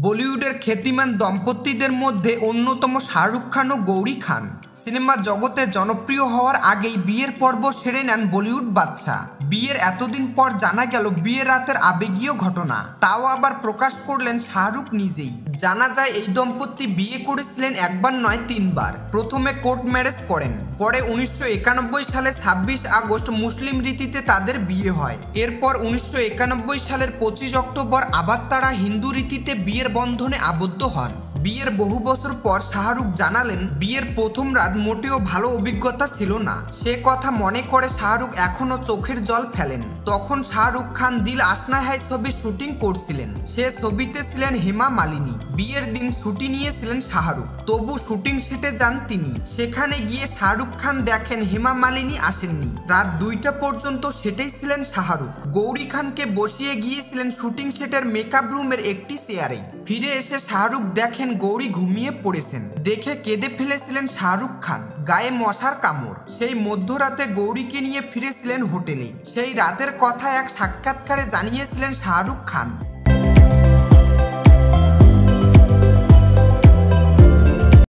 বলিউডের খ্যাতিমান দম্পতিদের মধ্যে অন্যতম শাহরুখ খান ও গৌরী খান। সিনেমা জগতে জনপ্রিয় হওয়ার আগেই বিয়ের পর্ব সেরে নেন বলিউড বাদশা। বিয়ের এতদিন পর জানা গেল বিয়ের রাতের আবেগীয় ঘটনা, তাও আবার প্রকাশ করলেন শাহরুখ নিজেই। জানা যায় এই দম্পতি বিয়ে করেছিলেন একবার নয় তিনবার। প্রথমে কোর্ট ম্যারেজ করেন, পরে 1991 সালে 26 আগস্ট মুসলিম রীতিতে তাদের বিয়ে হয়। এরপর 1991 সালের 25 অক্টোবর আবার তারা হিন্দু রীতিতে বিয়ের বন্ধনে আবদ্ধ হন। বিয়ের বহু বছর পর শাহরুখ জানালেন বিয়ের প্রথম রাত মোটেও ভালো অভিজ্ঞতা ছিল না। সে কথা মনে করে শাহরুখ এখনো চোখের জল ফেলেন। তখন শাহরুখ খান দিল আশনা হ্যায় ছবির শুটিং করছিলেন। সে ছবিতে ছিলেন হেমা মালিনী। বিয়ের দিন ছুটি নিয়েছিলেন শাহরুখ, তবু শুটিং সেটে যান তিনি। সেখানে গিয়ে শাহরুখ খান দেখেন হেমা মালিনী আসেননি। রাত 2টা পর্যন্ত সেটেই ছিলেন শাহরুখ। গৌরী খানকে বসিয়ে গিয়েছিলেন শুটিং সেটের মেকআপ রুমের একটি চেয়ারে। ফিরে এসে শাহরুখ দেখেন গৌরী ঘুমিয়ে পড়েছেন। দেখে কেঁদে ফেলেছিলেন শাহরুখ খান। গায়ে মশার কামড়। সেই মধ্যরাতে গৌরীকে নিয়ে ফিরেছিলেন হোটেলে। সেই রাতের কথা এক সাক্ষাৎকারে জানিয়েছিলেন শাহরুখ খান।